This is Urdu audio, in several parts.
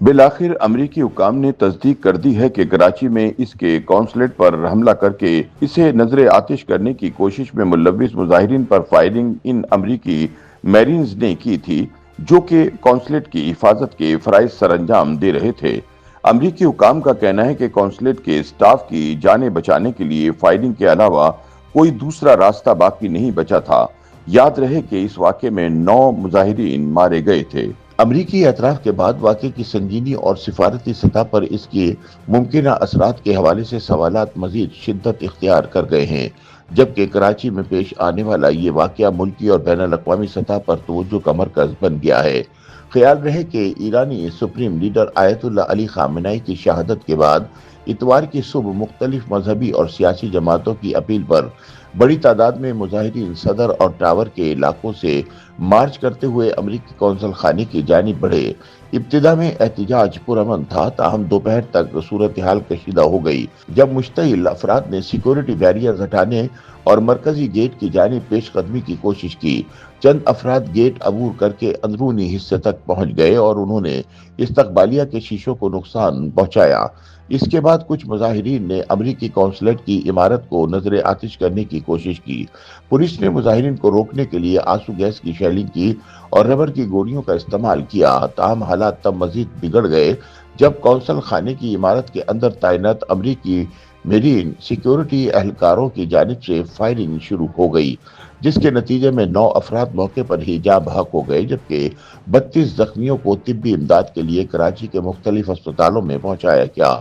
بالآخر امریکی حکام نے تصدیق کر دی ہے کہ کراچی میں اس کے قونصلیٹ پر حملہ کر کے اسے نظر آتش کرنے کی کوشش میں ملوث مظاہرین پر فائرنگ ان امریکی میرینز نے کی تھی، جو کہ قونصلیٹ کی حفاظت کے فرائض سر انجام دے رہے تھے۔ امریکی حکام کا کہنا ہے کہ قونصلیٹ کے سٹاف کی جانیں بچانے کے لیے فائرنگ کے علاوہ کوئی دوسرا راستہ باقی نہیں بچا تھا۔ یاد رہے کہ اس واقعے میں 9 مظاہرین مارے گئے تھے۔ امریکی اعتراف کے بعد واقعے کی سنگینی اور سفارتی سطح پر اس کے ممکنہ اثرات کے حوالے سے سوالات مزید شدت اختیار کر گئے ہیں، جبکہ کراچی میں پیش آنے والا یہ واقعہ ملکی اور بین الاقوامی سطح پر توجہ کا مرکز بن گیا ہے۔ خیال رہے کہ ایرانی سپریم لیڈر آیت اللہ علی خامنہئی کی شہادت کے بعد اتوار کی صبح مختلف مذہبی اور سیاسی جماعتوں کی اپیل پر بڑی تعداد میں مظاہرین صدر اور ٹاور کے علاقوں سے مارچ کرتے ہوئے امریکی قونصل خانے کی جانب بڑھے۔ ابتدا میں احتجاج پرامن تھا، تاہم دوپہر تک صورتحال کشیدہ ہو گئی جب مشتعل افراد نے سیکورٹی بیریئرز ہٹانے اور مرکزی گیٹ کی جانب پیش قدمی کی کوشش کی۔ چند افراد گیٹ عبور کر کے اندرونی حصے تک پہنچ گئے اور انہوں نے استقبالیہ کے شیشوں کو نقصان پہنچایا۔ اس کے بعد کچھ مظاہرین نے امریکی قونصلیٹ کی عمارت کو نظر آتش کرنے کی کوشش کی۔ پولیس نے مظاہرین کو روکنے کے لیے آنسو گیس کی شیلنگ کی اور ربر کی گولیوں کا استعمال کیا، تاہم حالات تب مزید بگڑ گئے جب قونصل خانے کی عمارت کے اندر تعینات امریکی میرین سیکورٹی اہلکاروں کی جانب سے فائرنگ شروع ہو گئی، جس کے نتیجے میں 9 افراد موقع پر ہی جاں بحق ہو گئے، جبکہ 32 زخمیوں کو طبی امداد کے لیے کراچی کے مختلف ہسپتالوں میں پہنچایا گیا۔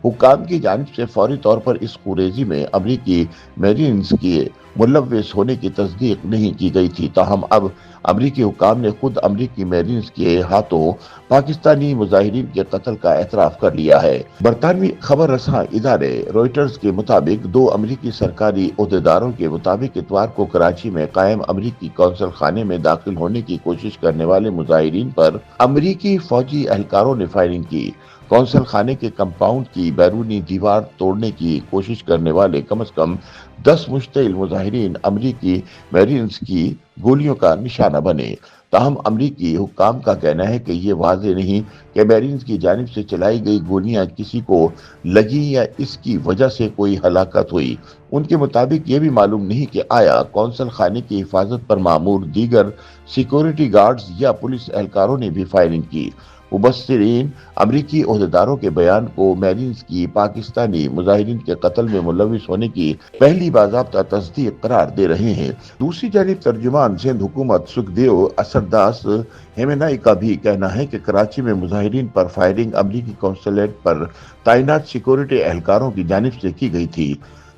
حکام کی جانب سے فوری طور پر اس خوریزی میں امریکی میرینز کے ملوث ہونے کی تصدیق نہیں کی گئی تھی، تاہم اب امریکی حکام نے خود امریکی میرینز کے ہاتھوں پاکستانی مظاہرین کے قتل کا اعتراف کر لیا ہے۔ برطانوی خبر رساں ادارے روئٹرز کے مطابق 2 امریکی سرکاری عہدیداروں کے مطابق اتوار کو کراچی میں قائم امریکی قونصل خانے میں داخل ہونے کی کوشش کرنے والے مظاہرین پر امریکی فوجی اہلکاروں نے فائرنگ کی۔ قونصل خانے کے کمپاؤنڈ کی بیرونی دیوار توڑنے کی کوشش کرنے والے کم از کم 10 مشتعل مظاہرین امریکی میرینز کی گولیوں کا نشانہ بنے، تاہم امریکی حکام کا کہنا ہے کہ یہ واضح نہیں کہ میرینز کی جانب سے چلائی گئی گولیاں کسی کو لگیں یا اس کی وجہ سے کوئی ہلاکت ہوئی۔ ان کے مطابق یہ بھی معلوم نہیں کہ آیا قونصل خانے کی حفاظت پر مامور دیگر سیکورٹی گارڈز یا پولیس اہلکاروں نے بھی فائرنگ کی۔ مبصرین امریکی عہدیداروں کے بیان کو میرینز کی پاکستانی مظاہرین کے قتل میں ملوث ہونے کی پہلی باضابطہ تصدیق قرار دے رہے ہیں۔ دوسری جانب ترجمان سندھ حکومت سکھدیو اسرداس ہیمنائی کا بھی کہنا ہے کہ کراچی میں مظاہرین پر فائرنگ امریکی قونصلیٹ پر تعینات سیکورٹی اہلکاروں کی جانب سے کی گئی تھی،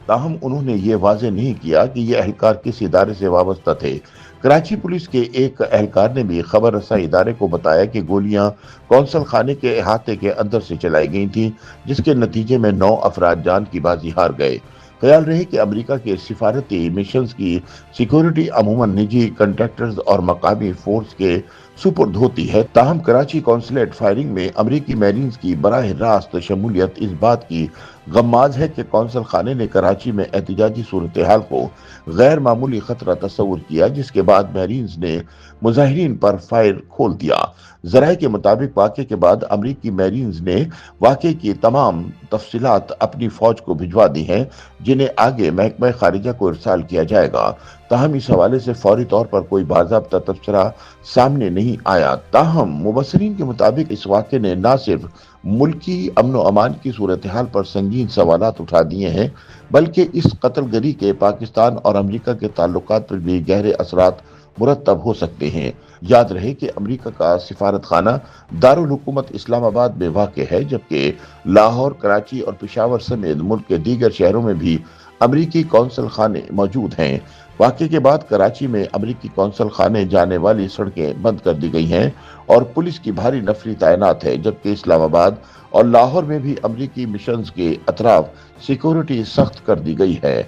تاہم انہوں نے یہ واضح نہیں کیا کہ یہ اہلکار کس ادارے سے وابستہ تھے۔ کراچی پولیس کے ایک اہلکار نے بھی خبر رساں ادارے کو بتایا کہ گولیاں قونصل خانے کے احاطے کے اندر سے چلائی گئی تھیں، جس کے نتیجے میں 9 افراد جان کی بازی ہار گئے۔ خیال رہے کہ امریکہ کے سفارتی مشنز کی سیکورٹی عموماً نجی کنٹریکٹرز اور مقامی فورس کے سپرد ہوتی ہے، تاہم کراچی قونصلیٹ فائرنگ میں امریکی میرینز کی براہ راست شمولیت اس بات کی غماز ہے کہ قونصل خانے نے کراچی میں احتجاجی صورتحال کو غیر معمولی خطرہ تصور کیا، جس کے بعد میرینز نے مظاہرین پر فائر کھول دیا۔ ذرائع کے مطابق واقعے کے بعد امریکی میرینز نے واقعے کی تمام تفصیلات اپنی فوج کو بھجوا دی ہیں، جنہیں آگے محکمہ خارجہ کو ارسال کیا جائے گا، تاہم اس حوالے سے فوری طور پر کوئی باضابطہ تبصرہ سامنے نہیں آیا۔ تاہم مبصرین کے مطابق اس واقعے نے نہ صرف ملکی امن و امان کی صورتحال پر سنگین سوالات اٹھا دیے ہیں، بلکہ اس قتل گری کے پاکستان اور امریکہ کے تعلقات پر بھی گہرے اثرات مرتب ہو سکتے ہیں۔ یاد رہے کہ امریکہ کا سفارت خانہ دارالحکومت اسلام آباد میں واقع ہے، جبکہ لاہور، کراچی اور پشاور سمیت ملک کے دیگر شہروں میں بھی امریکی قونصل خانے موجود ہیں۔ واقعے کے بعد کراچی میں امریکی قونصل خانے جانے والی سڑکیں بند کر دی گئی ہیں اور پولیس کی بھاری نفری تعینات ہے، جبکہ اسلام آباد اور لاہور میں بھی امریکی مشنز کے اطراف سیکورٹی سخت کر دی گئی ہے۔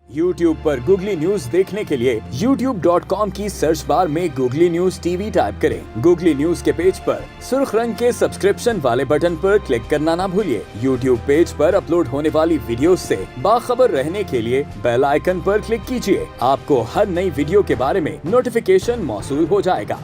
YouTube پر گوگلی نیوز دیکھنے کے لیے youtube.com کی سرچ بار میں googly news T V type کریں۔ گوگلی نیوز کے پیج پر سرخ رنگ کے سبسکرپشن والے بٹن پر کلک کرنا نہ بھولیے۔ YouTube پیج پر اپلوڈ ہونے والی ویڈیوز سے باخبر رہنے کے لیے بیل آئیکن پر کلک کیجیے۔ آپ کو ہر نئی ویڈیو کے بارے میں نوٹیفیکیشن موصول ہو جائے گا۔